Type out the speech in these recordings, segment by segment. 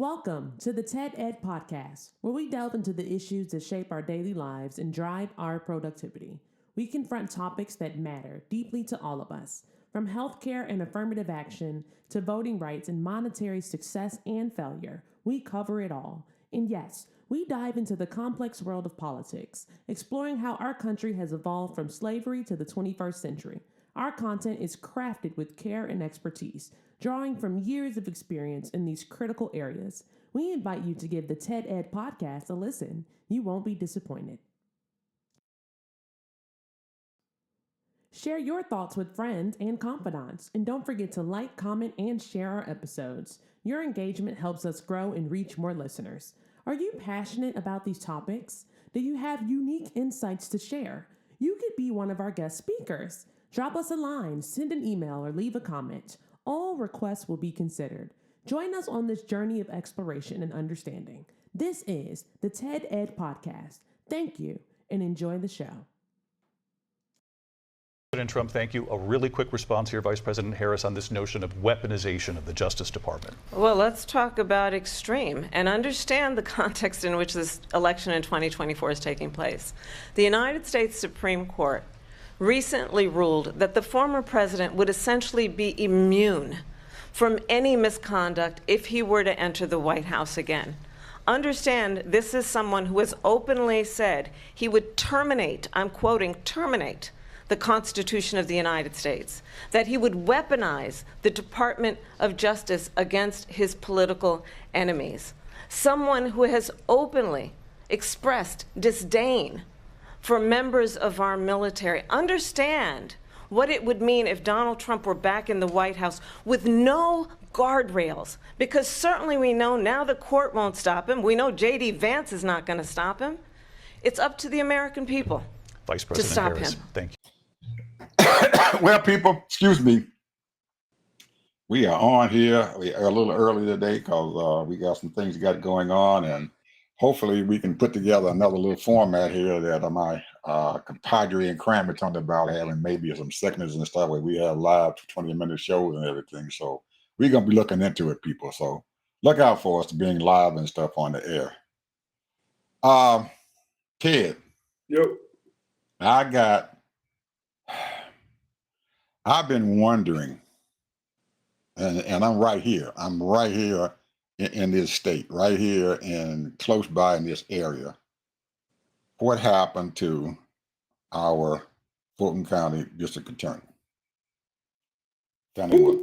Welcome to the TED Ed Podcast, where we delve into the issues that shape our daily lives and drive our productivity. We confront topics that matter deeply to all of us, from healthcare and affirmative action to voting rights and monetary success and failure. We cover it all. And yes, we dive into the complex world of politics, exploring how our country has evolved from slavery to the 21st century. Our content is crafted with care and expertise, drawing from years of experience in these critical areas. We invite you to give the TED Ed podcast a listen. You won't be disappointed. Share your thoughts with friends and confidants, and don't forget to like, comment, and share our episodes. Your engagement helps us grow and reach more listeners. Are you passionate about these topics? Do you have unique insights to share? You could be one of our guest speakers. Drop us a line, send an email, or leave a comment. All requests will be considered. Join us on this journey of exploration and understanding. This is the TED Ed Podcast. Thank you, and enjoy the show. President Trump, thank you. A really quick response here, Vice President Harris, on this notion of weaponization of the Justice Department. Well, let's talk about extreme and understand the context in which this election in 2024 is taking place. The United States Supreme Court recently ruled that the former president would essentially be immune from any misconduct if he were to enter the White House again. Understand, this is someone who has openly said he would terminate, I'm quoting, terminate the Constitution of the United States, that he would weaponize the Department of Justice against his political enemies. Someone who has openly expressed disdain for members of our military. Understand what it would mean if Donald Trump were back in the White House with no guardrails, because certainly we know now the court won't stop him. We know J.D. Vance is not going to stop him. It's up to the American people Vice President to stop Harris, him. thank you. Well, people, excuse me. We are on here. We are a little early today because we got some things got going on, and hopefully we can put together another little format here that my compadre and Crammer talked about having maybe some segments and stuff where we have live 20-minute shows and everything. So we're going to be looking into it, people. So look out for us being live and stuff on the air. Ted. Yep. I've been wondering, and I'm right here. I'm right here in this state, right here and close by in this area. What happened to our Fulton County District Attorney? Fannie Wood.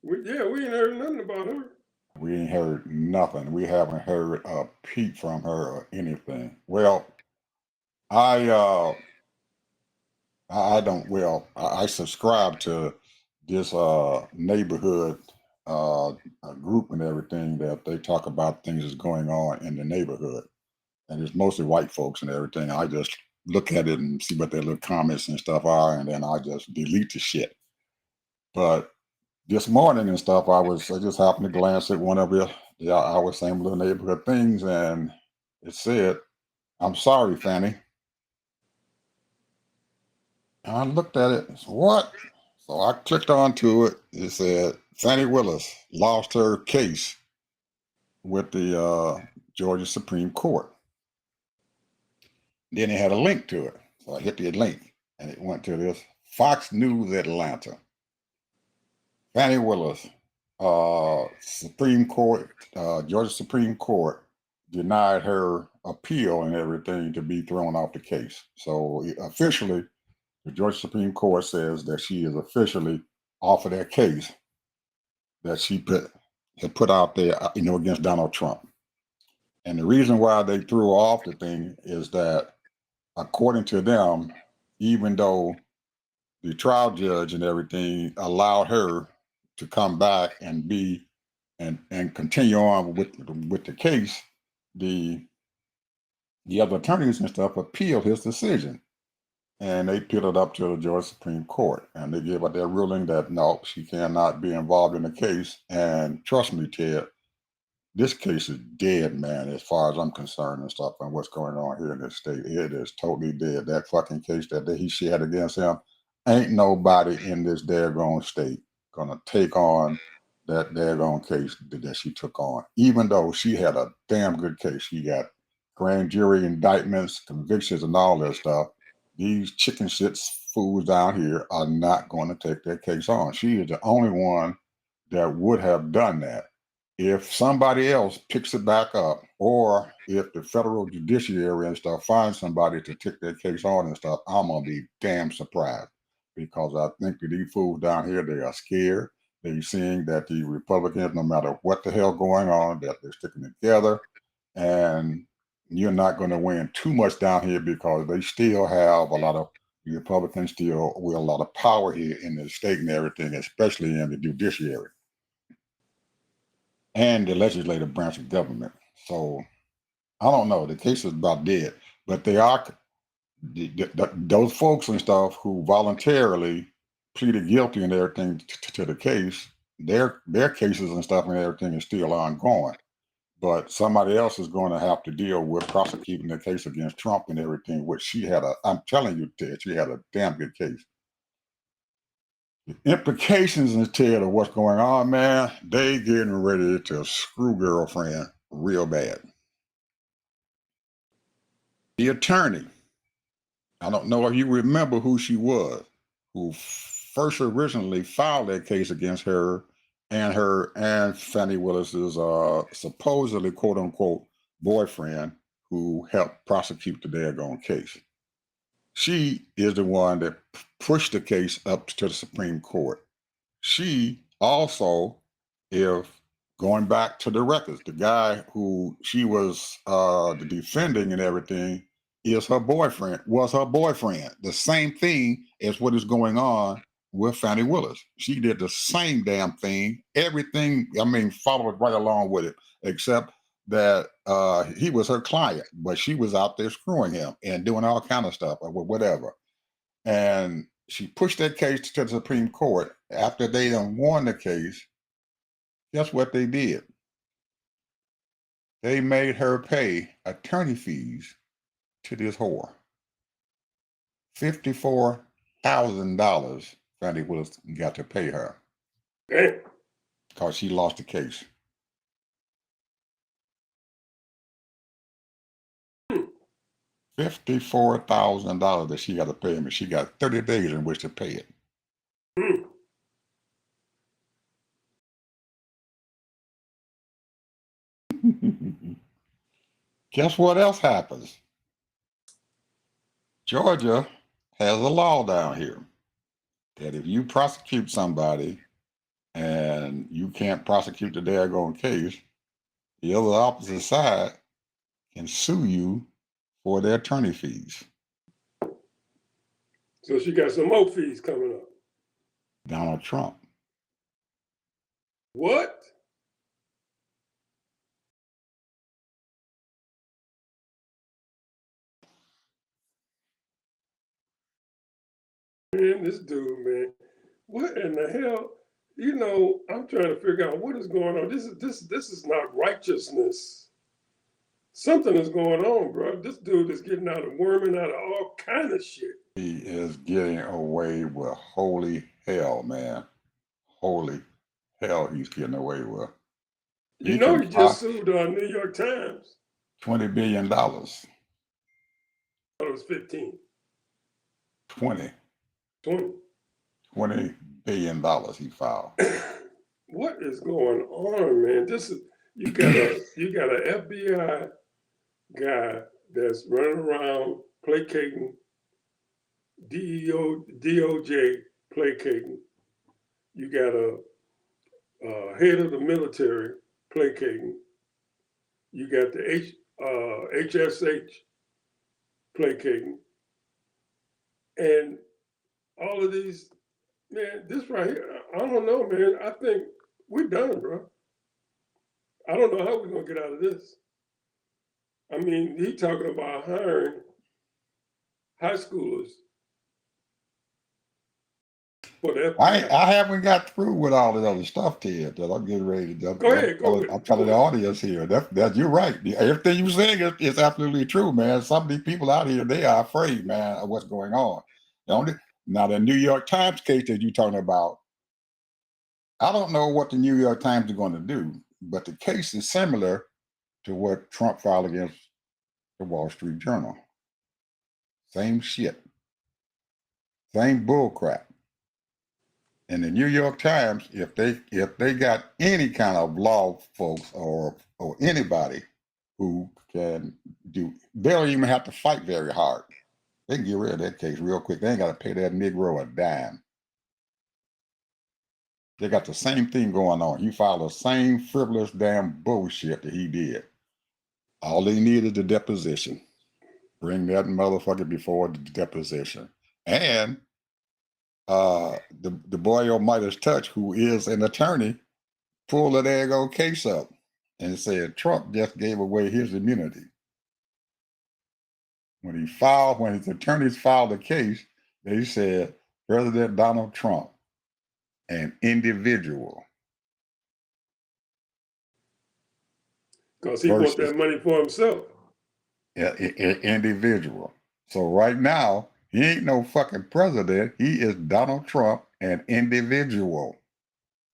We ain't heard nothing about her. We ain't heard nothing. We haven't heard a peep from her or anything. Well, I subscribe to this neighborhood group and everything that they talk about things that's going on in the neighborhood. And it's mostly white folks and everything. I just look at it and see what their little comments and stuff are, and then I just delete the shit. But this morning and stuff, I just happened to glance at one of our same little neighborhood things, and it said, "I'm sorry, Fannie." And I looked at it and said, what? So I clicked onto it. It said Fannie Willis lost her case with the Georgia Supreme Court. Then it had a link to it. So I hit the link and it went to this Fox News Atlanta. Fannie Willis, Supreme Court, Georgia Supreme Court denied her appeal and everything to be thrown off the case. So officially, the Georgia Supreme Court says that she is officially off of that case that she had put out there, against Donald Trump. And the reason why they threw off the thing is that, according to them, even though the trial judge and everything allowed her to come back and continue on with the case, the other attorneys and stuff appealed his decision. And they appealed it up to the Georgia Supreme Court, and they gave out their ruling that no, she cannot be involved in the case. And trust me, Ted, this case is dead, man, as far as I'm concerned and stuff and what's going on here in this state. It is totally dead. That fucking case that she had against him, ain't nobody in this daggone state gonna take on that daggone case that she took on, even though she had a damn good case. She got grand jury indictments, convictions, and all that stuff. These chicken shits fools down here are not going to take that case on. She is the only one that would have done that. If somebody else picks it back up, or if the federal judiciary and stuff finds somebody to take that case on and stuff, I'm gonna be damn surprised, because I think that these fools down here, they are scared. They're seeing that the Republicans, no matter what the hell going on, that they're sticking together, and you're not going to win too much down here, because they still have a lot of the Republicans still with a lot of power here in the state and everything, especially in the judiciary and the legislative branch of government. So I don't know. The case is about dead, but they are those folks and stuff who voluntarily pleaded guilty and everything to the case. Their cases and stuff and everything is still ongoing. But somebody else is going to have to deal with prosecuting the case against Trump and everything, which I'm telling you, Ted, she had a damn good case. The implications, Ted, of what's going on, man, they getting ready to screw girlfriend real bad. The attorney, I don't know if you remember who she was, who first originally filed that case against her and Fannie Willis's supposedly quote unquote boyfriend, who helped prosecute the daggone case. She is the one that pushed the case up to the Supreme Court. She also, if going back to the records, the guy who she was defending and everything was her boyfriend. The same thing as what is going on with Fannie Willis. She did the same damn thing. Everything, followed right along with it, except that he was her client, but she was out there screwing him and doing all kind of stuff or whatever. And she pushed that case to the Supreme Court. After they done won the case, guess what they did? They made her pay attorney fees to this whore. $54,000 Fannie Willis got to pay her. Damn. Because she lost the case. $54,000 that she got to pay him, and she got 30 days in which to pay it. Guess what else happens? Georgia has a law down here that if you prosecute somebody and you can't prosecute the daggone case, the other opposite side can sue you for their attorney fees. So she got some more fees coming up. Donald Trump. What? Man, this dude, man. What in the hell? I'm trying to figure out what is going on. This is not righteousness. Something is going on, bro. This dude is getting out of worming out of all kind of shit. He is getting away with holy hell, man. Holy hell he's getting away with. He just sued New York Times. $20 billion. I thought it was 15. 20. 20. $20 billion he filed. What is going on, man? You got an FBI guy that's running around placating, DOJ placating. You got a head of the military placating. You got the HSH placating. And all of these, man, this right here, I don't know, man. I think we're done, bro. I don't know how we're going to get out of this. He talking about hiring high schoolers for the FBI. I haven't got through with all the other stuff, Ted, that I'm getting ready to do. Go ahead. I'm telling the audience here that you're right. Everything you're saying is absolutely true, man. Some of these people out here, they are afraid, man, of what's going on. Now, the New York Times case that you're talking about, I don't know what the New York Times are going to do, but the case is similar to what Trump filed against the Wall Street Journal. Same shit. Same bull crap. And the New York Times, if they got any kind of law folks or anybody who can do, they don't even have to fight very hard. They can get rid of that case real quick. They ain't got to pay that Negro a dime. They got the same thing going on. He filed the same frivolous damn bullshit that he did. All they need is the deposition. Bring that motherfucker before the deposition. And the boy on Midas Touch, who is an attorney, pulled the daggone case up and said Trump just gave away his immunity. When his attorneys filed the case, they said President Donald Trump, an individual. Because he wants that money for himself. Individual. So right now, he ain't no fucking president. He is Donald Trump, an individual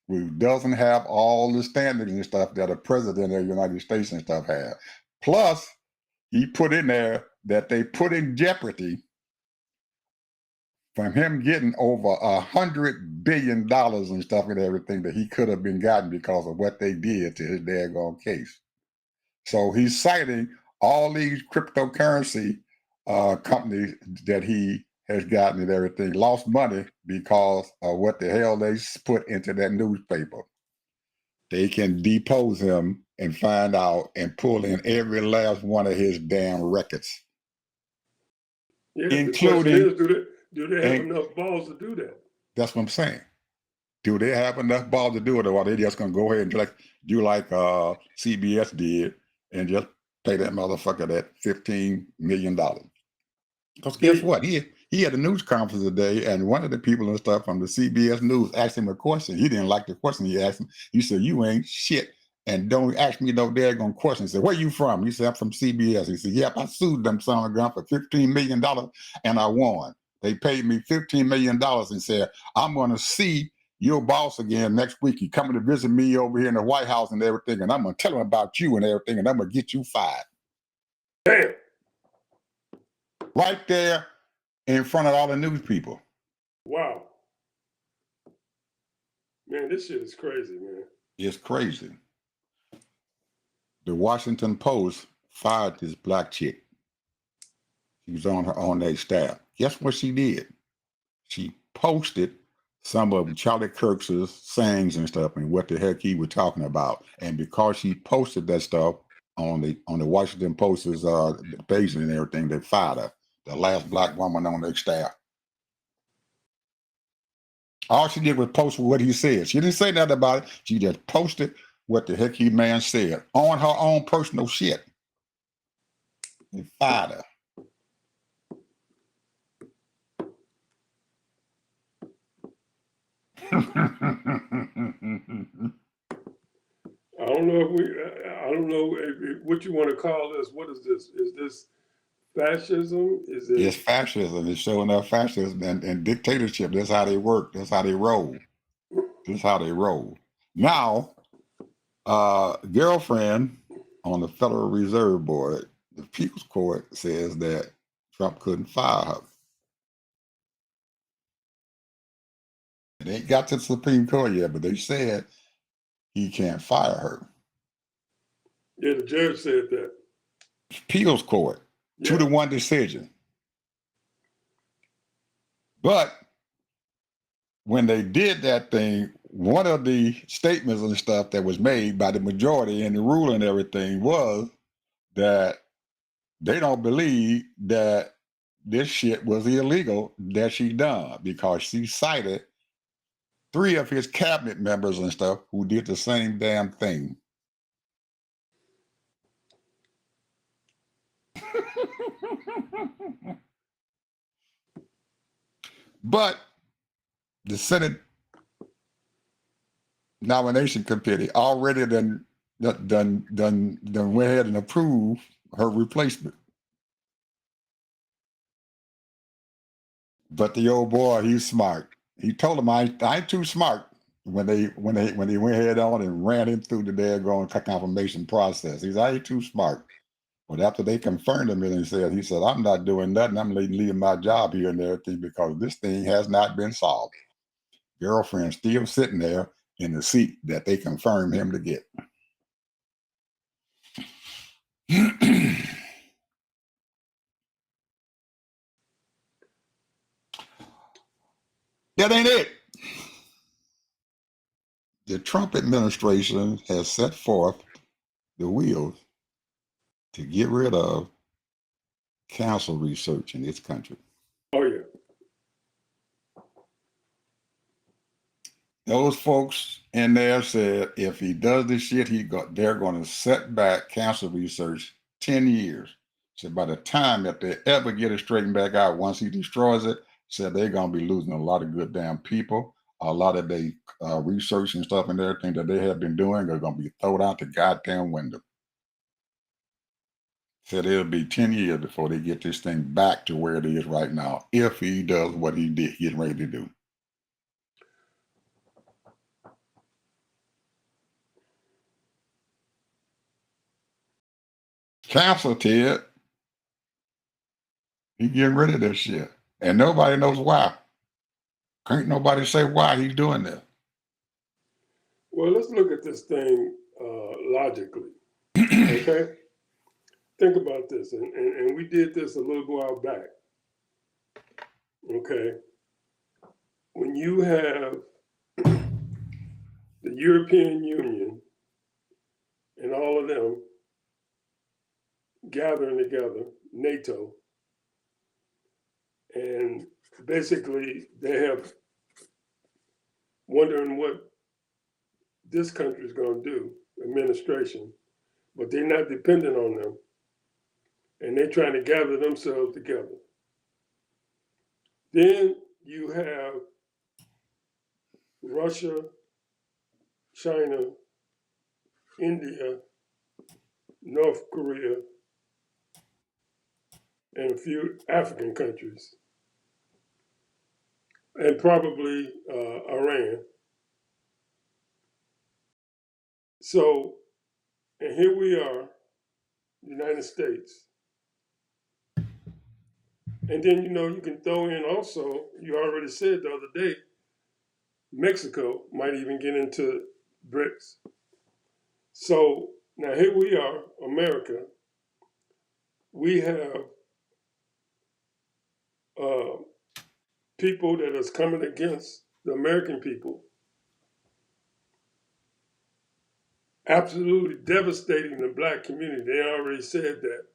who doesn't have all the standards and stuff that a president of the United States and stuff has. Plus, he put in there that they put in jeopardy from him getting over $100 billion and stuff and everything that he could have been gotten because of what they did to his daggone case. So he's citing all these cryptocurrency companies that he has gotten and everything, lost money because of what the hell they put into that newspaper. They can depose him and find out and pull in every last one of his damn records. Yeah, including, the question is, do they have enough balls to do that? That's what I'm saying. Do they have enough balls to do it, or are they just going to go ahead and do like CBS did and just pay that motherfucker that $15 million? Because guess what? He had a news conference today, and one of the people and stuff from the CBS News asked him a question. He didn't like the question he asked him. He said, "You ain't shit, and don't ask me no daggone question." He said, "Where you from?" He said, "I'm from CBS." He said, "Yep, I sued them son of a gun for $15 million, and I won. They paid me $15 million and said, I'm going to see your boss again next week. He's coming to visit me over here in the White House and everything, and I'm going to tell him about you and everything, and I'm going to get you fired." Damn. Right there in front of all the news people. Wow. Man, this shit is crazy, man. It's crazy. The Washington Post fired this black chick. She was on their staff. Guess what she did? She posted some of Charlie Kirk's sayings and stuff and what the heck he was talking about. And because she posted that stuff on the Washington Post's page and everything, they fired her. The last black woman on their staff. All she did was post what he said. She didn't say nothing about it. She just posted what the heck he man said on her own personal shit. They fired her. I don't know what you want to call this. What is this? Is this fascism? It's fascism. It's showing up fascism and dictatorship. That's how they work. That's how they roll. That's how they roll. Now, girlfriend on the Federal Reserve Board, the People's Court says that Trump couldn't fire her. It ain't got to the Supreme Court yet, but they said he can't fire her. Yeah, the judge said that. Appeals Court, 2-1 decision. But when they did that thing, one of the statements and stuff that was made by the majority in the rule and everything was that they don't believe that this shit was illegal that she done because she cited 3 of his cabinet members and stuff who did the same damn thing. But the Senate Nomination Committee already done went ahead and approved her replacement. But the old boy, he's smart. He told him, I ain't too smart. when they went head on and ran him through the daggone confirmation process. He's I ain't too smart. But after they confirmed him and he said, I'm not doing nothing. I'm leaving my job here and everything because this thing has not been solved. Girlfriend still sitting there in the seat that they confirmed him to get. That ain't it. The Trump administration has set forth the wheels to get rid of cancer research in this country. Oh, yeah. Those folks in there said if he does this shit, they're going to set back cancer research 10 years. So by the time that they ever get it straightened back out, once he destroys it, said they're going to be losing a lot of good damn people. A lot of their research and stuff and everything that they have been doing are going to be thrown out the goddamn window. Said it'll be 10 years before they get this thing back to where it is right now, if he does what he did, getting ready to do. Cancer, Ted. He getting rid of this shit. And nobody knows why. Can't nobody say why he's doing this. Well, let's look at this thing logically. Okay? Think about this. And we did this a little while back. Okay? When you have the European Union and all of them gathering together, NATO, and basically they have wondering what this country is going to do, administration, but they're not dependent on them. And they're trying to gather themselves together. Then you have Russia, China, India, North Korea, and a few African countries, and probably Iran. So, and here we are, United States. And then, you can throw in also, you already said the other day, Mexico might even get into BRICS. So now here we are, America. We have people that is coming against the American people, absolutely devastating the black community. They already said that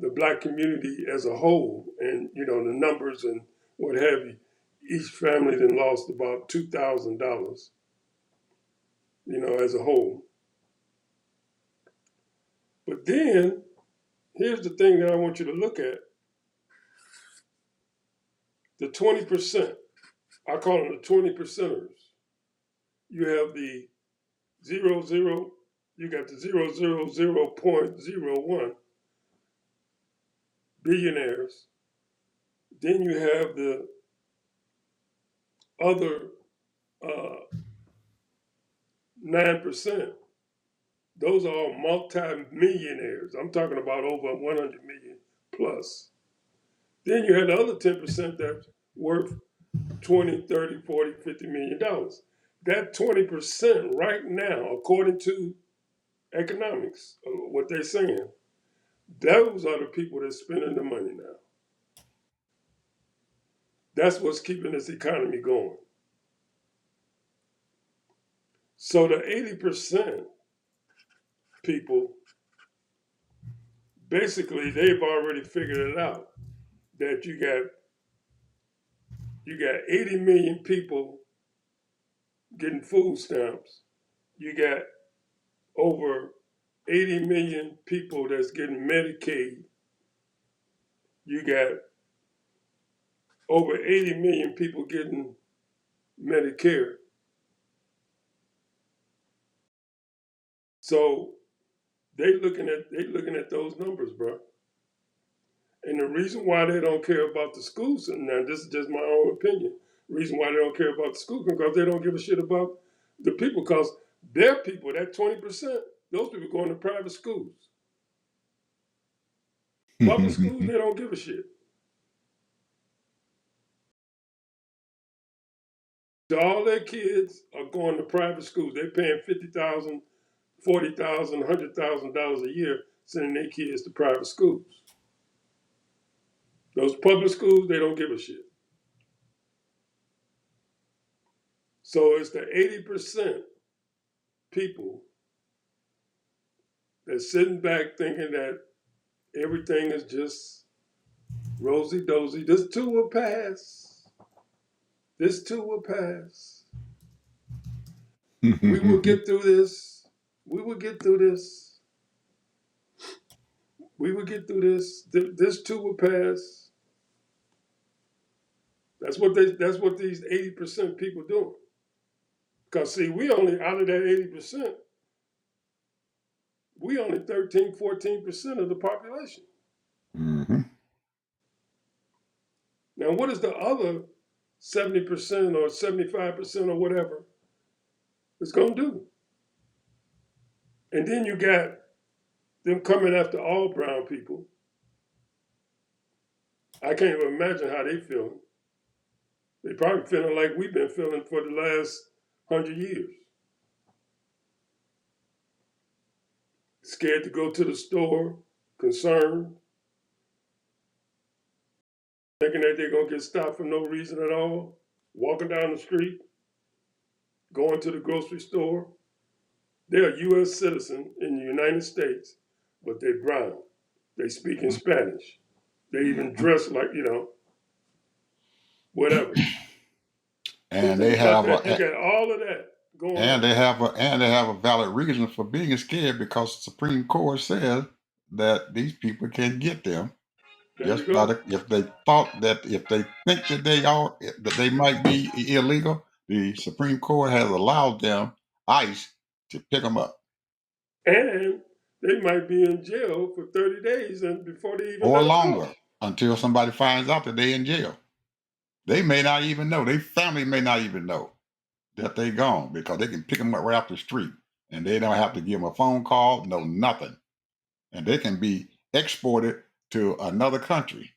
the black community as a whole, and the numbers and what have you, each family then lost about $2,000, as a whole. But then here's the thing that I want you to look at: the 20%. I call them the 20%ers. You have the 00, you got the 0.01 billionaires. Then you have the other 9%. Those are all multi-millionaires. I'm talking about over 100 million plus. Then you have the other 10% that's worth 20, 30, 40, $50 million. That 20% right now, according to economics, what they're saying, those are the people that's spending the money now. That's what's keeping this economy going. So the 80% people, basically, they've already figured it out that you got 80 million people getting food stamps. You got over 80 million people that's getting Medicaid. You got over 80 million people getting Medicare. So they looking at those numbers, bro. And the reason why they don't care about the schools, and now this is just my own opinion, Reason why they don't care about the school, because they don't give a shit about the people, because their people, that 20%, those people going to private schools. Public schools, they don't give a shit. So all their kids are going to private schools. They're paying $50,000, $40,000, $100,000 a year, sending their kids to private schools. Those public schools, they don't give a shit. So it's the 80% people that's sitting back thinking that everything is just rosy dozy. This too will pass. This too will pass. We will get through this. We will get through this. We will get through this. This too will pass. That's what these 80% people doing. Because see, we only out of that 80%, we only 13, 14% of the population. Mm-hmm. Now, what is the other 70% or 75% or whatever it's going to do? And then you got them coming after all brown people. I can't even imagine how they feeling. They probably feeling like we've been feeling for the last 100 years. Scared to go to the store, concerned, thinking that they're going to get stopped for no reason at all, walking down the street, going to the grocery store. They're a U.S. citizen in the United States, but they're brown. They speak in Spanish. They even dress like, whatever. And Think they about have that. You got all of that going on. and they have a valid reason for being scared, because the Supreme Court says that these people can get them There you just by go. if they think that they might be illegal. The Supreme Court has allowed them, ICE, to pick them up, And they might be in jail for 30 days and before they even or let them longer, go. until somebody finds out that they're in jail. They may not even know. Their family may not even know that they're gone, because they can pick them up right off the street, and they don't have to give them a phone call, no nothing, and they can be exported to another country,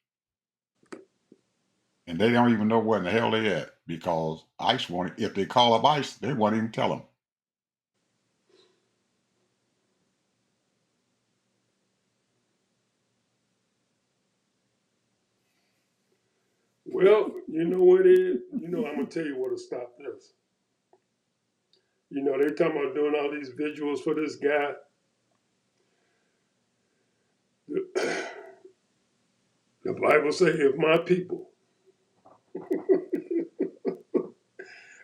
and they don't even know where in the hell they at, because ICE won't. If they call up ICE, they won't even tell them. Well, you know what it is? I'm going to tell you what'll stop this. They talking about doing all these visuals for this guy. The Bible say, if my people.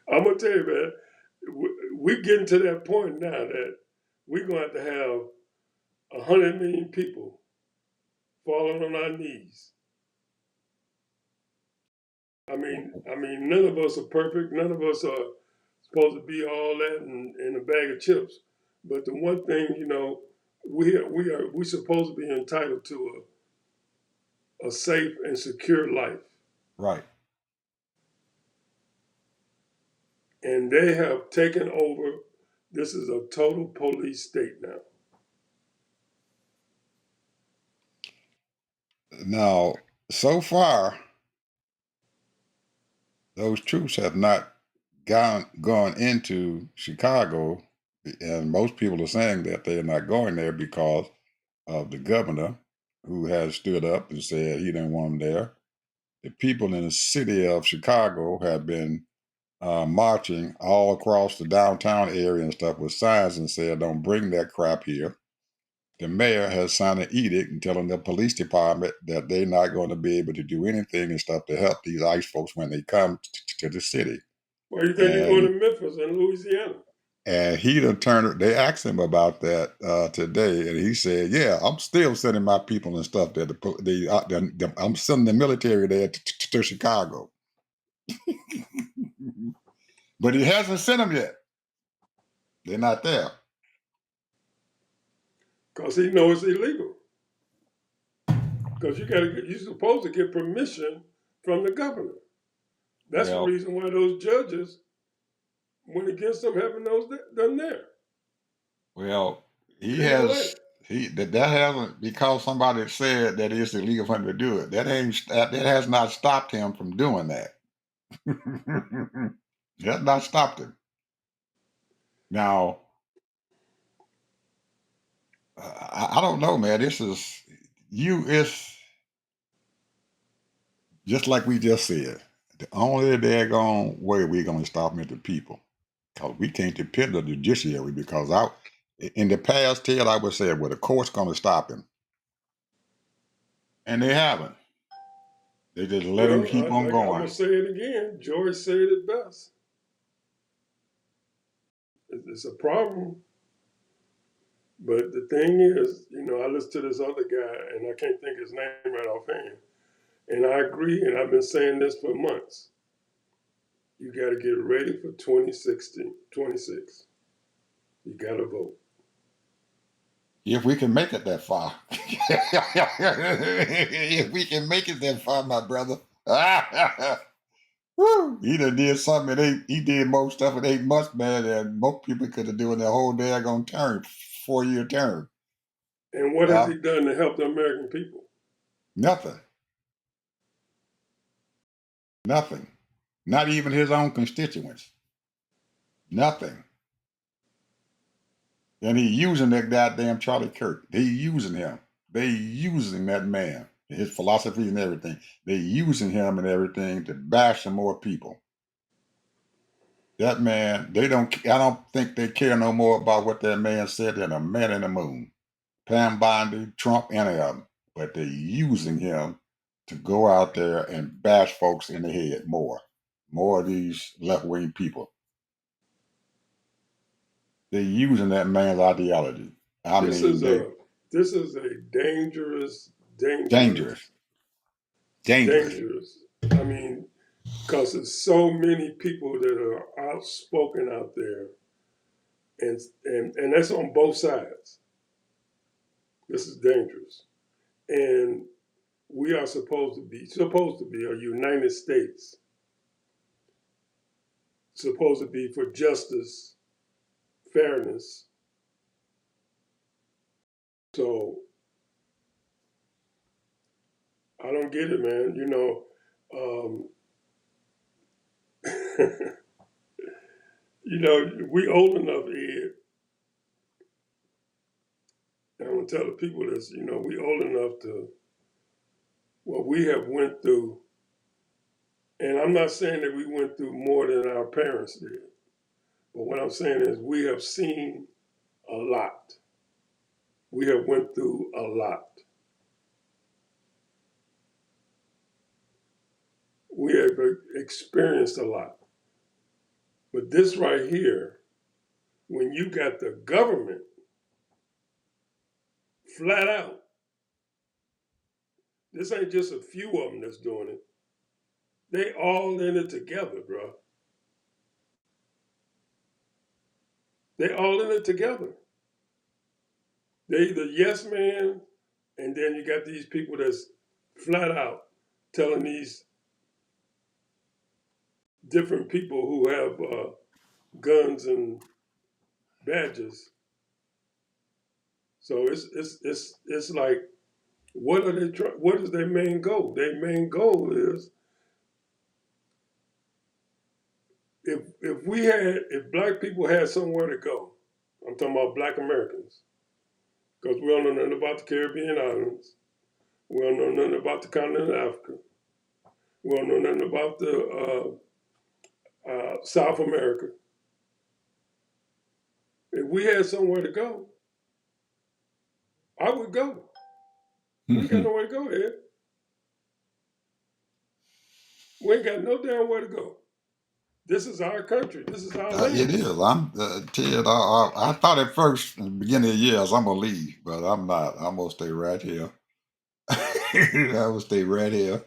I'm going to tell you, man, we're getting to that point now that we're going to have 100 million people falling on our knees. I mean, none of us are perfect. None of us are supposed to be all that in a bag of chips. But the one thing, we supposed to be entitled to a safe and secure life. Right. And they have taken over. This is a total police state now. Now, so far, those troops have not gone into Chicago, and most people are saying that they're not going there because of the governor, who has stood up and said he didn't want them there. The people in the city of Chicago have been marching all across the downtown area and stuff with signs and said, "Don't bring that crap here." The mayor has signed an edict and telling the police department that they're not going to be able to do anything and stuff to help these ICE folks when they come to the city. Why do you think they're going to Memphis and Louisiana? And he done turned. They asked him about that today, and he said, "Yeah, I'm still sending my people and stuff there. I'm sending the military there to Chicago." But he hasn't sent them yet. They're not there. Because he knows it's illegal. Because you're supposed to get permission from the governor. That's the Well, reason why those judges went against them having those done there. well, he They didn't has like. that hasn't, because somebody said that it's illegal for him to do it. That has not stopped him from doing that. It has not stopped him. Now, I don't know, man. This is it's just like we just said. The only daggone way we're going to stop them is the people, because we can't depend on the judiciary. Because in the past, Ted, I would say, well, the court's going to stop him, and they haven't. They just let him Well, keep on I'm going. gonna say it again. George said it best. It's a problem, but the thing is, I listened to this other guy, and I can't think his name right offhand. And I agree, and I've been saying this for months. You got to get ready for 2016, 26. You got to vote. If we can make it that far. If we can make it that far, my brother. Woo, he done did something. He did more stuff in 8 months, man, than most people could have done their whole daggone term, 4-year term. And what has he done to help the American people? Nothing. Nothing. Not even his own constituents. Nothing. And he using that goddamn Charlie Kirk. They using him. They using that man, his philosophy and everything. They using him and everything to bash some more people. That man, I don't think they care no more about what that man said than a man in the moon. Pam Bondi, Trump, any of them. But they're using him to go out there and bash folks in the head more. More of these left-wing people. They're using that man's ideology. This is a dangerous, dangerous. I mean, because there's so many people that are outspoken out there, and that's on both sides. This is dangerous, and we are supposed to be a United States, supposed to be for justice, fairness. So I don't get it, man. We old enough, Ed. And I'm gonna tell the people this. We old enough to what we have went through. And I'm not saying that we went through more than our parents did. But what I'm saying is we have seen a lot. We have went through a lot. We have experienced a lot. But this right here, when you got the government flat out, this ain't just a few of them that's doing it. They all in it together, bro. They all in it together. They the yes man, and then you got these people that's flat out telling these different people who have guns and badges. So it's like, what are they? What is their main goal? Their main goal is if black people had somewhere to go. I'm talking about black Americans, because we don't know nothing about the Caribbean islands. We don't know nothing about the continent of Africa. We don't know nothing about the South America. If we had somewhere to go, I would go. We ain't got nowhere to go, Ed. We ain't got no damn where to go. This is our country. This is our land. It is. I'm Ted. I thought at first, in the beginning of the year, I'm gonna leave, but I'm not. I'm gonna stay right here. I'm gonna stay right here.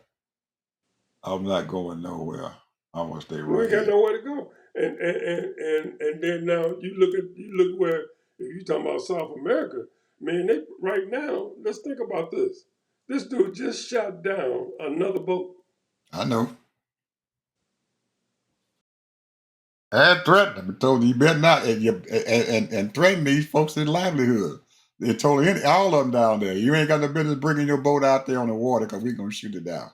I'm not going nowhere. I'm gonna stay We right ain't got here. nowhere to go. And then now you look where, if you talking about South America, man, they right now, let's think about this. This dude just shot down another boat. I know. I had threatened them and told them you better not and threaten these folks' livelihood. They told all of them down there, you ain't got no business bringing your boat out there on the water because we're going to shoot it down.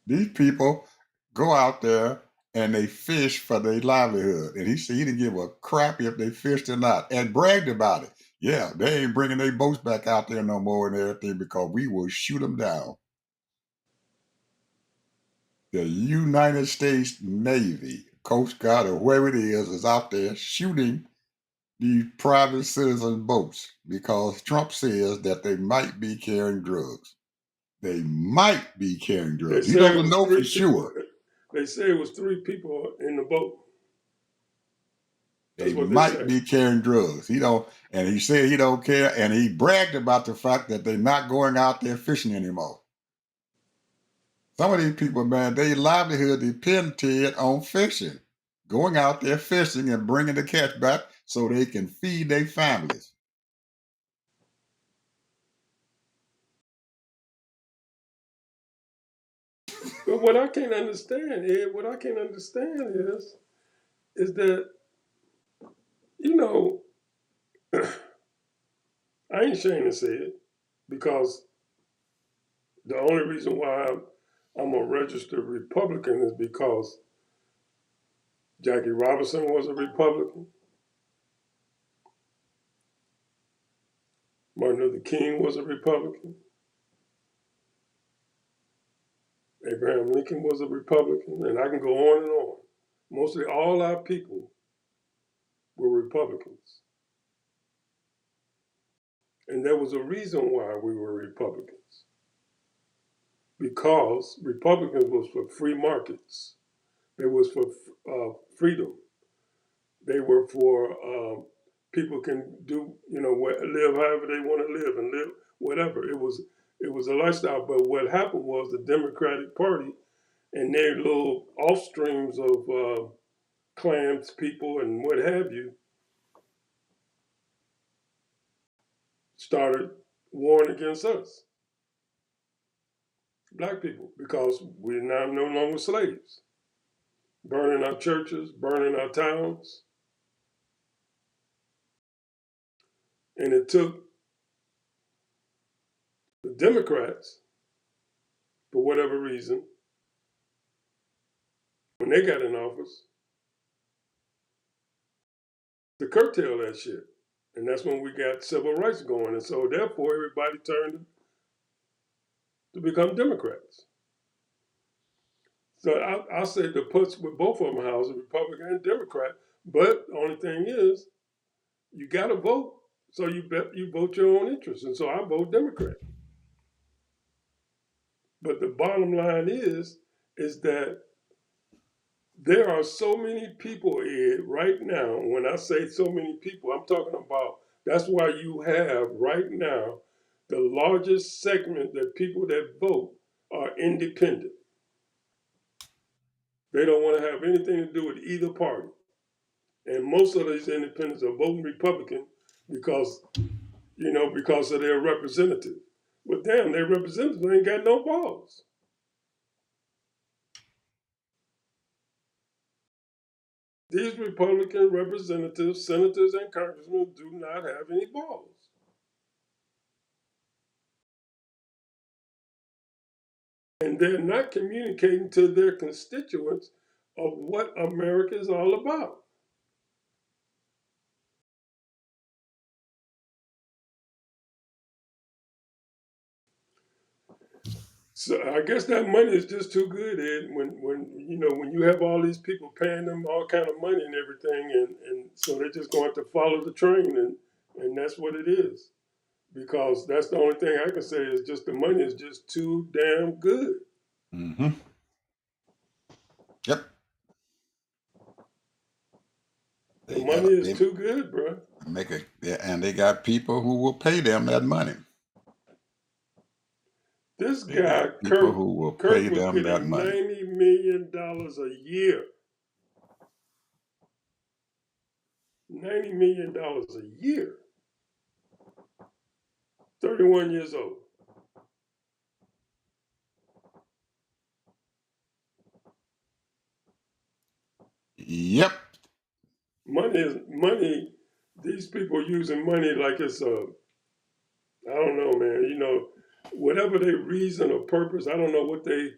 These people go out there and they fish for their livelihood. And he said he didn't give a crap if they fished or not and bragged about it. Yeah, they ain't bringing their boats back out there no more and everything because we will shoot them down. The United States Navy, Coast Guard, or whoever it is out there shooting these private citizen boats because Trump says that they might be carrying drugs. They might be carrying They drugs. He say it doesn't was know for 3 sure. people. They say it was 3 people in the boat. They That's what they might say. be carrying drugs. He don't, and he said he don't care, and he bragged about the fact that they're not going out there fishing anymore. Some of these people, man, their livelihood depended on fishing, going out there fishing and bringing the catch back so they can feed their families. But what I can't understand, Ed, is that, you know, I ain't ashamed to say it because the only reason why I'm a registered Republican is because Jackie Robinson was a Republican, Martin Luther King was a Republican, Abraham Lincoln was a Republican, and I can go on and on. Mostly all our people were Republicans. And there was a reason why we were Republicans. Because Republicans was for free markets. They was for freedom. They were for people can do, live however they want to live and live whatever. It was a lifestyle. But what happened was the Democratic Party and their little offstreams of clans, people, and what have you, started warring against us, black people, because we're now no longer slaves, burning our churches, burning our towns. And it took the Democrats, for whatever reason, when they got in office, to curtail that shit. And that's when we got civil rights going. And so therefore everybody turned to become Democrats. So I say the puts with both of them houses, Republican and Democrat. But the only thing is, you got to vote. So you vote your own interest. And so I vote Democrat. But the bottom line is that there are so many people, Ed, right now. When I say so many people, I'm talking about that's why you have right now the largest segment that people that vote are independent. They don't want to have anything to do with either party. And most of these independents are voting Republican because, because of their representative. But damn, their representatives ain't got no balls. These Republican representatives, senators, and congressmen do not have any balls. And they're not communicating to their constituents of what America is all about. So I guess that money is just too good, Ed. When you have all these people paying them all kind of money and everything, and so they're just going to follow the train, and that's what it is. Because that's the only thing I can say is just the money is just too damn good. Mm-hmm. Yep. The money is too good, bro. And they got people who will pay them that money. This They guy, got people who will pay Kirk was them that getting money. $90 million a year. $90 million a year. 31 years old. Yep. Money. These people using money like it's a, I don't know, man. You know, whatever their reason or purpose, I don't know what they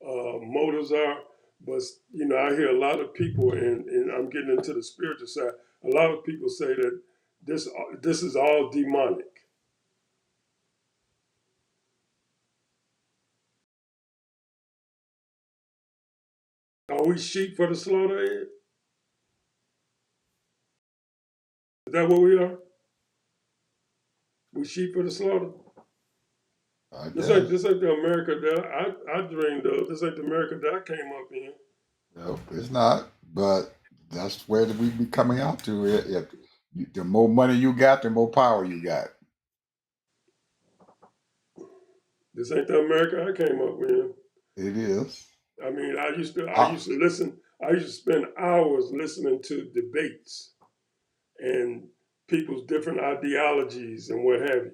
motives are. But you know, I hear a lot of people, and I'm getting into the spiritual side. A lot of people say that this is all demonic. Are we sheep for the slaughter, Ed? Is that what we are? We sheep for the slaughter? I This guess. ain't the America that I dreamed of. This ain't the America that I came up in. No, it's not. But that's where we be coming out to. The more money you got, the more power you got. This ain't the America I came up in. It is. I mean, I used I, to listen. I used to spend hours listening to debates and people's different ideologies and what have you.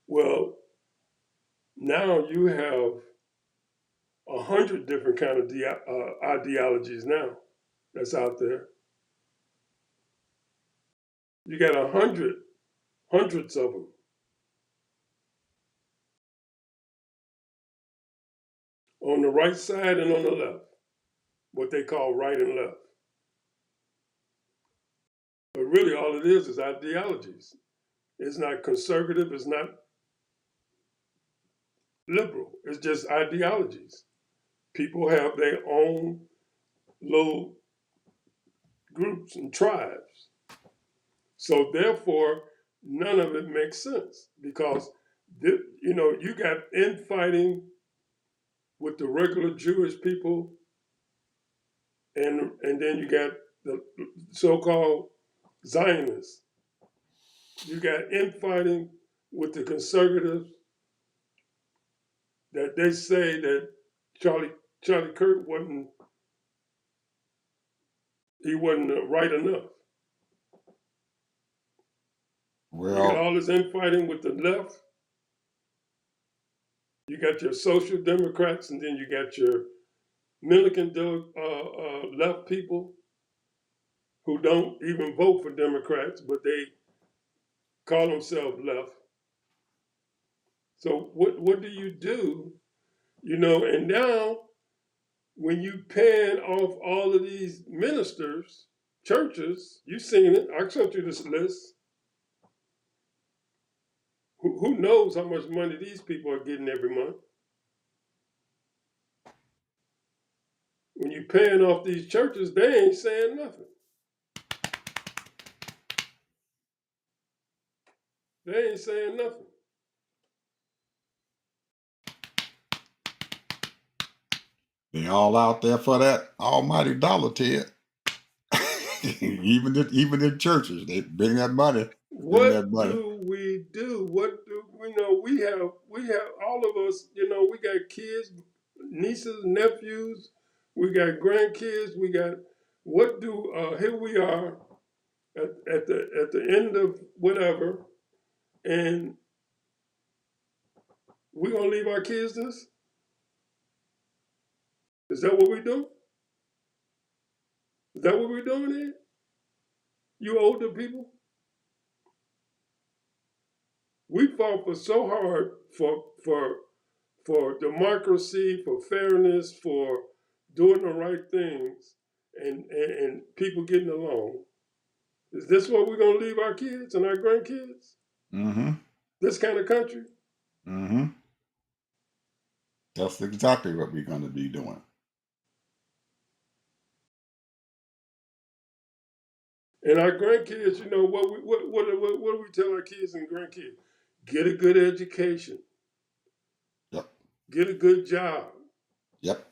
Well, now you have 100 different kind of ideologies now that's out there. You got hundreds of them on the right side and on the left, what they call right and left. But really, all it is ideologies. It's not conservative. It's not liberal. It's just ideologies. People have their own little groups and tribes. So therefore, none of it makes sense because you know you got infighting with the regular Jewish people, and then you got the so-called Zionists. You got infighting with the conservatives that they say that Charlie Kirk wasn't right enough. You got well, all this infighting with the left. You got your social democrats, and then you got your militant left people who don't even vote for Democrats, but they call themselves left. So what do you do? You know, and now when you pan off all of these ministers, churches, you've seen it. I sent you this list. Who knows how much money these people are getting every month? When you paying off these churches, they ain't saying nothing. They ain't saying nothing. they all out there for that almighty dollar, Ted. even in churches, they bring that money. Bring that What money. do we do? What do we know? We have all of us. You know, we got kids, nieces, nephews. We got grandkids. We got what do? Here we are at the end of whatever, and we gonna leave our kids this? Is that what we do? Is that what we're doing here? You older people, we fought for so hard for democracy, for fairness, for doing the right things, and people getting along. Is this what we're gonna leave our kids and our grandkids? Mm-hmm. This kind of country? Mm-hmm. That's exactly what we're going to be doing. And our grandkids, you know, what do we tell our kids and grandkids? Get a good education. Yep. Get a good job. Yep.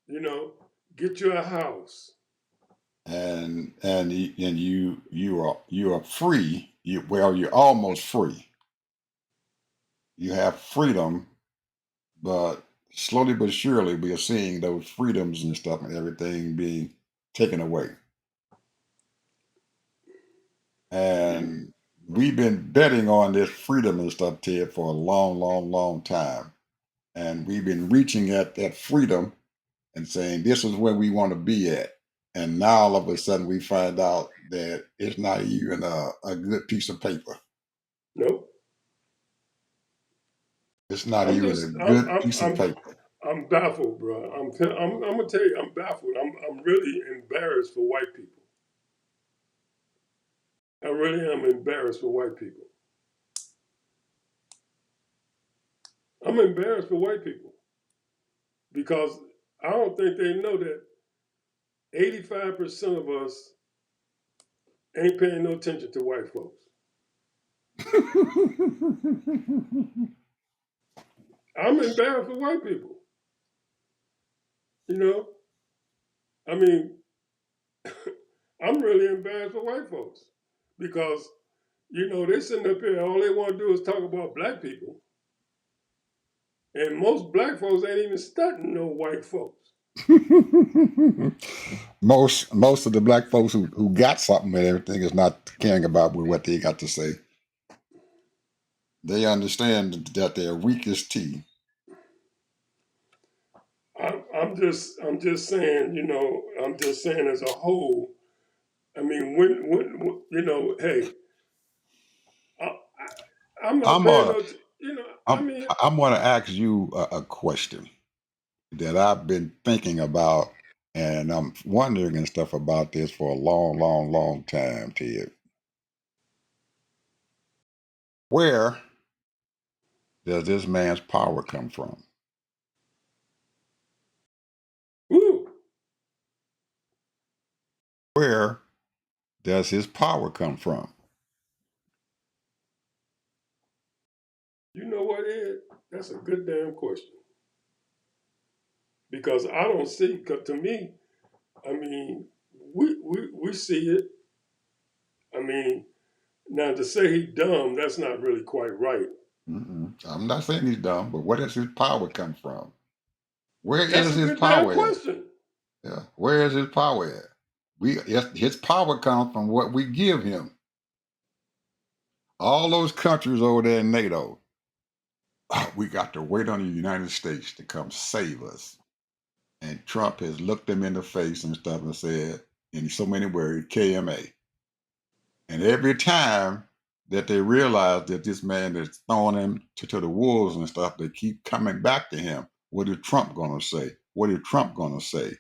You know, get you a house. And you are free. You're almost free. You have freedom, but slowly but surely we are seeing those freedoms and stuff and everything being taken away. And we've been betting on this freedom and stuff, Ted, for a long, long, long time. And we've been reaching at that freedom and saying this is where we want to be at. And now all of a sudden we find out that it's not even a good piece of paper. Nope. It's not I'm even just, a good piece of paper. I'm baffled, bro. I'm gonna tell you, I'm baffled. I'm really embarrassed for white people. I really am embarrassed for white people. I'm embarrassed for white people because I don't think they know that 85% of us ain't paying no attention to white folks. I'm embarrassed for white people. You know, I mean, I'm really embarrassed for white folks because, you know, they sitting up here, all they want to do is talk about black people. And most black folks ain't even studying no white folks. most of the black folks who got something and everything is not caring about what they got to say. They understand that they're weak as tea. I'm just saying, you know, I'm just saying as a whole. I mean, when you know, hey, I'm not I'm paying uh no, you know, I I'm mean, I'm going to ask you a question that I've been thinking about, and I'm wondering and stuff about this for a long, long, long time, Ted. Where does this man's power come from? woo, Where does his power come from? you know what, Ed? That's a good damn question because I don't see. Cause to me, I mean, we see it. I mean, now to say he dumb, that's not really quite right. I'm not saying he's dumb, but where does his power come from? Where That's is a his good damn power at? question. Yeah, where is his power at? His power comes from what we give him. All those countries over there in NATO, we got to wait on the United States to come save us. And Trump has looked them in the face and stuff and said, in so many words, KMA. And every time that they realize that this man is throwing them to the wolves and stuff, they keep coming back to him. What is Trump going to say? What is Trump going to say?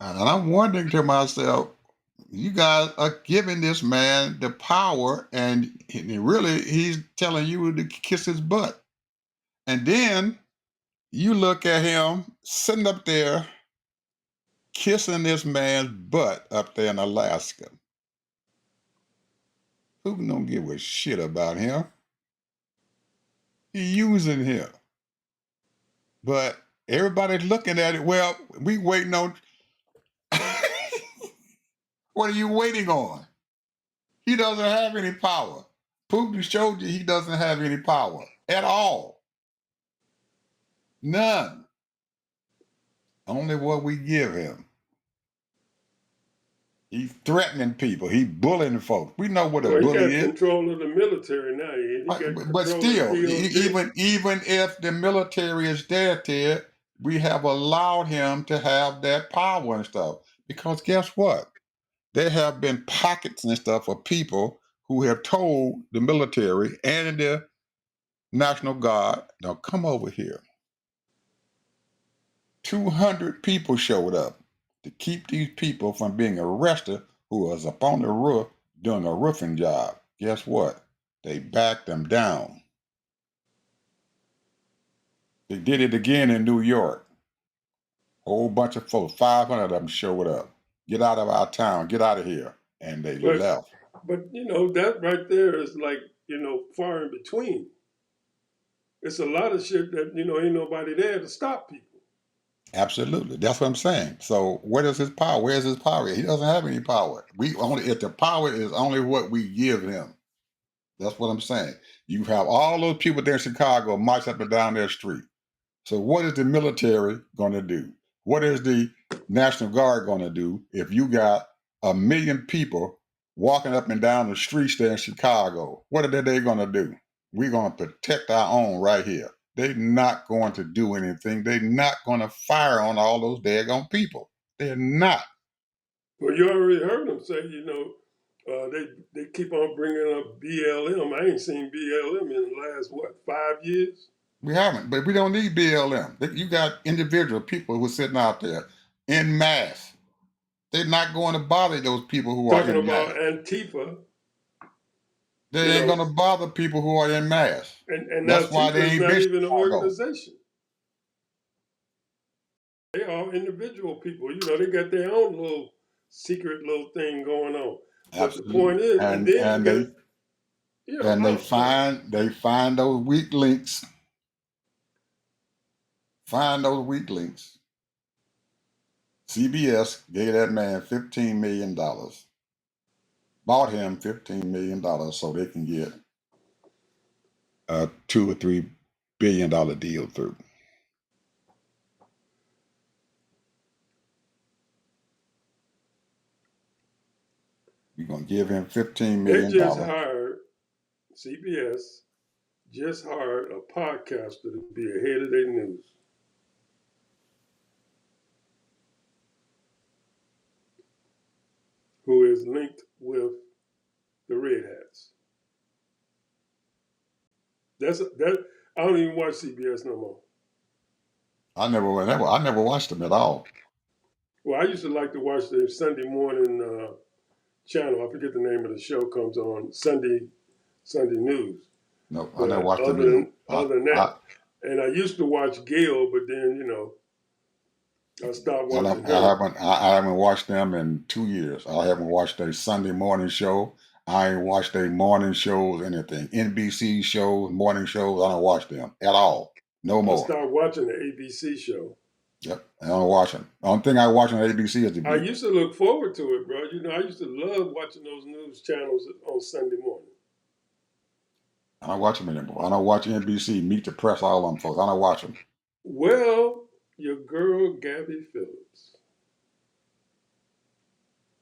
And I'm wondering to myself, you guys are giving this man the power, and really he's telling you to kiss his butt. And then you look at him sitting up there kissing this man's butt up there in Alaska. Who don't give a shit about him? He's using him. But everybody's looking at it. Well, we waiting on. What are you waiting on? He doesn't have any power. Putin showed you he doesn't have any power at all. None. Only what we give him. He's threatening people. He's bullying folks. We know what a Well, he bully got is. control of the military now. He got But control of still, the DOJ. even if the military is there, Ted, we have allowed him to have that power and stuff. Because guess what? There have been pockets and stuff of people who have told the military and the National Guard, now come over here. 200 people showed up to keep these people from being arrested who was up on the roof doing a roofing job. Guess what? They backed them down. They did it again in New York. Whole bunch of folks, 500 of them showed up. Get out of our town, get out of here. And they But left. you know, that right there is like, you know, far in between. It's a lot of shit that, you know, ain't nobody there to stop people. Absolutely. That's what I'm saying. So where does his power? Where's his power? He doesn't have any power. We only if the power is only what we give him. That's what I'm saying. You have all those people there in Chicago march up and down their street. So what is the military going to do? What is the National Guard going to do if you got 1 million people walking up and down the streets there in Chicago? What are they going to do? We're going to protect our own right here. They're not going to do anything. They're not going to fire on all those daggone people. They're not. Well, you already heard them say, they keep on bringing up BLM. I ain't seen BLM in the last, 5 years? We haven't, but we don't need BLM. You got individual people who are sitting out there in mass. They're not going to bother those people who are Talking in mass. about Antifa. They ain't going to bother people who are in mass. And That's why they Antifa is ain't not been even an Chicago. organization. They are individual people. They got their own little secret little thing going on. But Absolutely. the point is, And they find those weak links. Find those weak links. CBS gave that man $15 million. Bought him $15 million so they can get a $2 or $3 billion deal through. You're going to give him $15 million. CBS just hired a podcaster to be ahead of their news. Who is linked with the Red Hats. I don't even watch CBS no more. I never watched them at all. Well, I used to like to watch the Sunday morning channel. I forget the name of the show. Comes on Sunday news. No, I never watched them. Other than that, and I used to watch Gail, but then I stopped watching her. I haven't watched them in 2 years. I haven't watched their Sunday morning show. I ain't watched their morning shows, anything. NBC shows, morning shows. I don't watch them at all. No more. I started watching the ABC show. Yep, I don't watch them. The only thing I watch on ABC is the beat. I used to look forward to it, bro. I used to love watching those news channels on Sunday morning. I don't watch them anymore. I don't watch NBC, Meet the Press, all them folks. I don't watch them. Well, your girl Gabby Phillips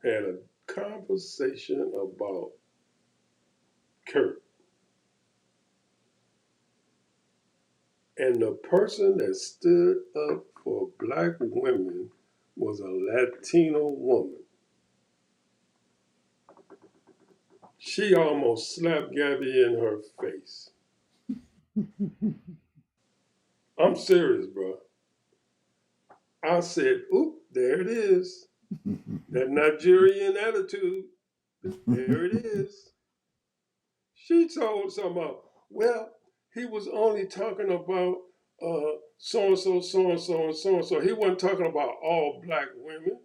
had a conversation about Kurt. And the person that stood up for Black women was a Latino woman. She almost slapped Gabby in her face. I'm serious, bro. I said, oop, there it is. That Nigerian attitude. There it is. She told something about, well, he was only talking about so-and-so, so-and-so, and so-and-so. He wasn't talking about all Black women.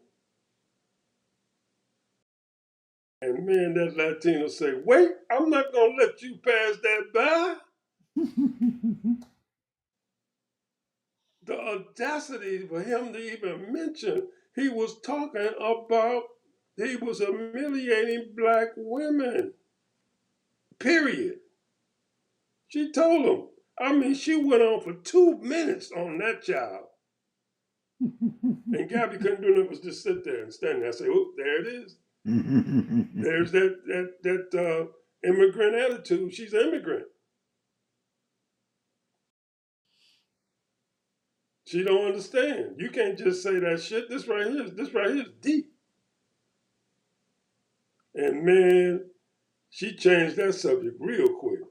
And man, that Latino say, wait, I'm not going to let you pass that by. The audacity for him to even mention he was talking about, he was humiliating Black women. Period. She told him. I mean, she went on for 2 minutes on that child. And Gabby couldn't do nothing but just sit there and stand there. I say, oh, there it is. There's that immigrant attitude. She's an immigrant. She don't understand. You can't just say that shit. This right here is deep. And man, she changed that subject real quick.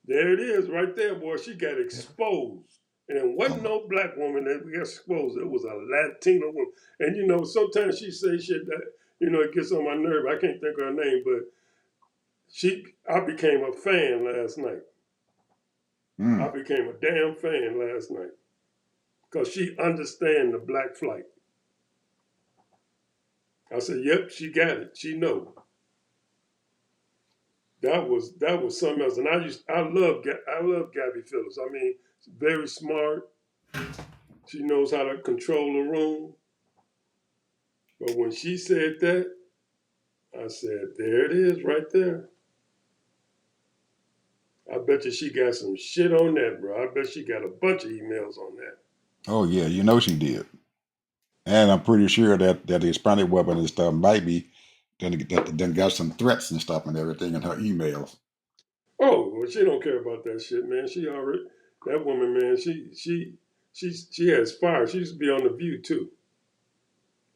There it is, right there, boy. She got exposed. And it wasn't no Black woman that got exposed. It was a Latino woman. And sometimes she say shit that, it gets on my nerve. I can't think of her name, but I became a fan last night. I became a damn fan last night. Because she understand the Black flight. I said, yep, she got it. She know. That was something else. And I love Gabby Phillips. I mean, she's very smart. She knows how to control the room. But when she said that, I said, there it is right there. I bet you she got some shit on that, bro. I bet she got a bunch of emails on that. Oh, yeah, she did. And I'm pretty sure that the Hispanic weapon and stuff might be then got some threats and stuff and everything in her emails. Oh, well, she don't care about that shit, man. She already, that woman, man. She has fire. She used to be on The View too.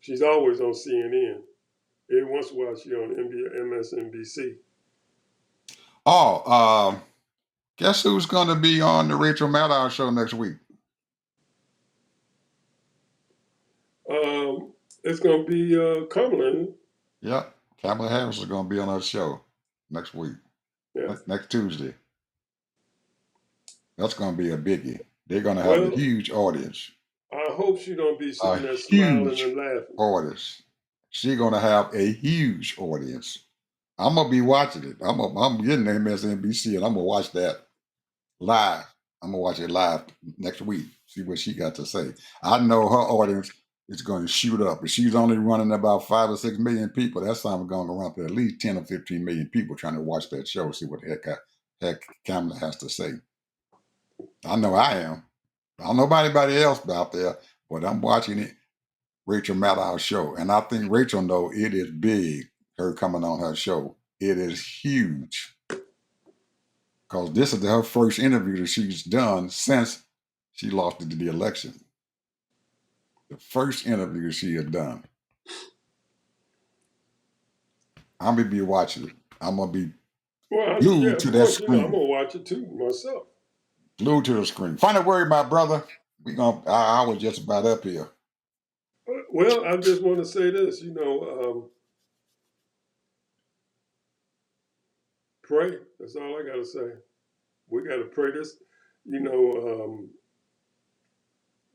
She's always on CNN. Every once in a while, she on MSNBC. Oh, guess who's going to be on the Rachel Maddow show next week? It's gonna be Kamala. Yep, Kamala Harris is going to be on our show next week, Yeah. next Tuesday. That's going to be a biggie. They're going to have a Well, huge audience. I hope she don't be A sitting there smiling huge and laughing. audience. She's going to have a huge audience. I'm going to be watching it. I'm getting MSNBC and I'm going to watch that live. I'm going to watch it live next week, see what she got to say. I know her audience is going to shoot up. If she's only running about 5 or 6 million people, that's something going to run to at least 10 or 15 million people trying to watch that show, see what the heck Kamala has to say. I know I am. I don't know about anybody else out there, but I'm watching it. Rachel Maddow's show. And I think Rachel know it is big, her coming on her show. It is huge. Because this is her first interview that she's done since she lost the election. The first interview she had done. I'm going to be watching it. I'm going to be glued to of that course, I'm screen. gonna watch it too myself. Glued to the screen. Final word, my brother. I was just about up here. Well, I just want to say this, pray. That's all I got to say. We got to pray this. I'm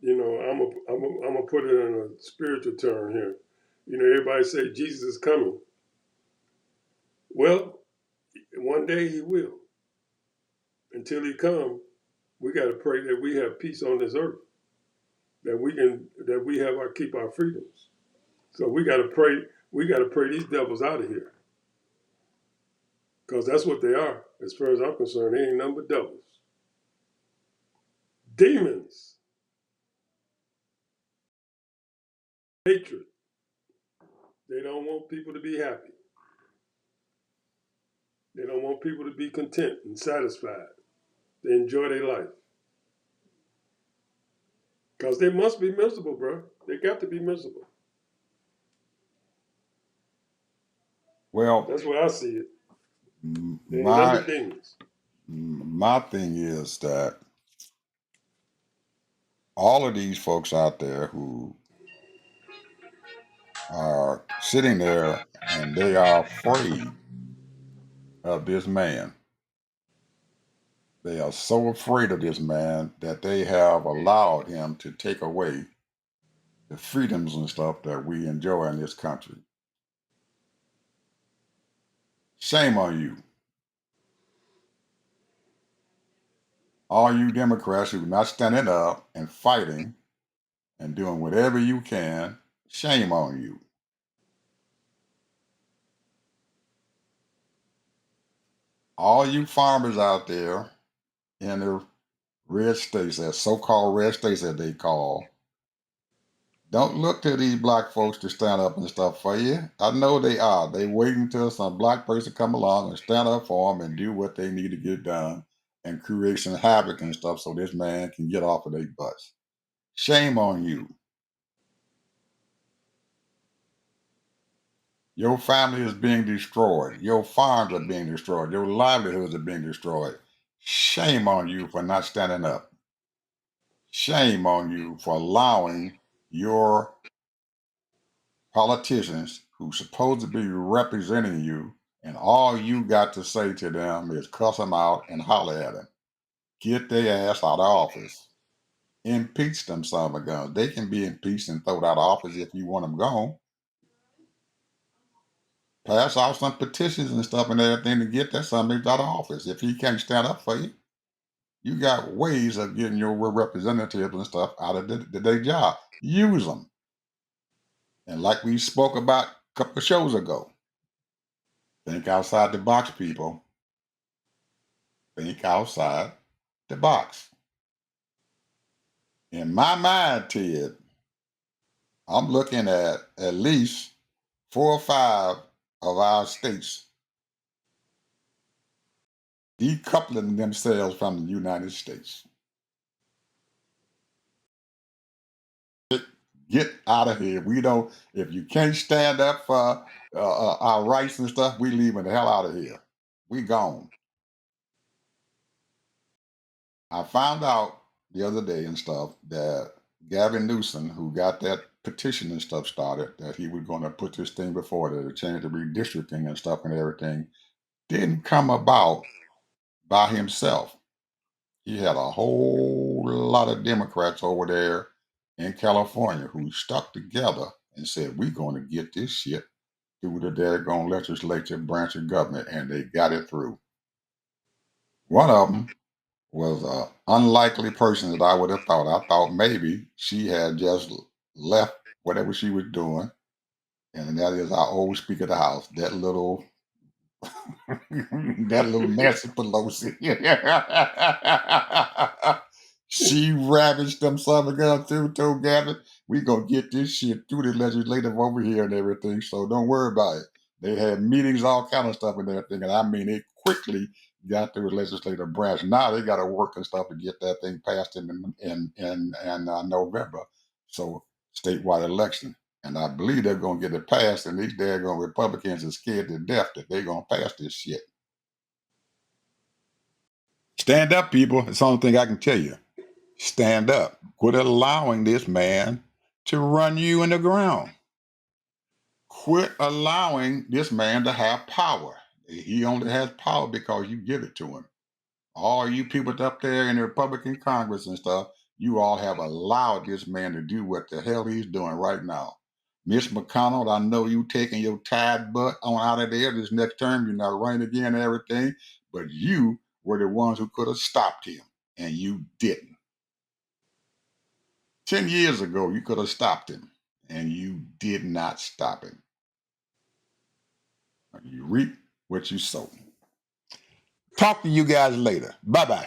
gonna put it in a spiritual term here. Everybody say Jesus is coming. Well, one day he will. Until he comes, we got to pray that we have peace on this earth, that we keep our freedoms. So we got to pray. We got to pray these devils out of here, because that's what they are. As far as I'm concerned, they ain't nothing but devils, demons, hatred. They don't want people to be happy. They don't want people to be content and satisfied. They enjoy their life. Because they must be miserable, bro. They got to be miserable. Well, that's where I see it. They ain't my nothing but demons. my thing is that all of these folks out there who are sitting there and they are afraid of this man. They are so afraid of this man that they have allowed him to take away the freedoms and stuff that we enjoy in this country. Shame on you. All you Democrats who are not standing up and fighting and doing whatever you can, shame on you. All you farmers out there in the red states, that so-called red states that they call, don't look to these black folks to stand up and stuff for you. I know they are. They waiting till some black person come along and stand up for them and do what they need to get done and create some havoc and stuff so this man can get off of their butts. Shame on you. Your family is being destroyed. Your farms are being destroyed. Your livelihoods are being destroyed. Shame on you for not standing up. Shame on you for allowing your politicians who's supposed to be representing you, and all you got to say to them is cuss them out and holler at them. Get their ass out of office. Impeach them, son of a gun. They can be impeached and thrown out of office if you want them gone. Pass out some petitions and stuff and everything to get that son of a out of office. If he can't stand up for you, you got ways of getting your representatives and stuff out of their job. Use them. And like we spoke about a couple of shows ago, think outside the box, people. Think outside the box. In my mind, Ted, I'm looking at least 4 or 5 of our states decoupling themselves from the United States. Get out of here. We don't, if you can't stand up for our rights and stuff, we leaving the hell out of here. We gone. I found out the other day and stuff that Gavin Newsom, who got that petition and stuff started, that he was going to put this thing before the change of redistricting and stuff and everything, didn't come about by himself. He had a whole lot of Democrats over there in California who stuck together and said, we're going to get this shit through the daggone legislative branch of government, and they got it through. One of them was an unlikely person that I would have thought. I thought maybe she had just left whatever she was doing, and that is our old Speaker of the House, that little that little Nancy Pelosi. She ravaged them Southern girls through, told Gavin, we gonna get this shit through the legislative over here and everything, so don't worry about it. They had meetings, all kind of stuff and everything, and I mean, it quickly got through the legislative branch. Now they got to work and stuff to get that thing passed in November, so statewide election. And I believe they're going to get it passed, and these daggone Republicans are scared to death that they're going to pass this shit. Stand up, people. It's the only thing I can tell you. Stand up. Quit allowing this man to run you in the ground. Quit allowing this man to have power. He only has power because you give it to him. All you people up there in the Republican Congress and stuff, you all have allowed this man to do what the hell he's doing right now. Mitch McConnell, I know you taking your tired butt on out of there this next term. You're not running again and everything, but you were the ones who could have stopped him, and you didn't. 10 years ago, you could have stopped him, and you did not stop him. You reap what you sow. Talk to you guys later. Bye-bye.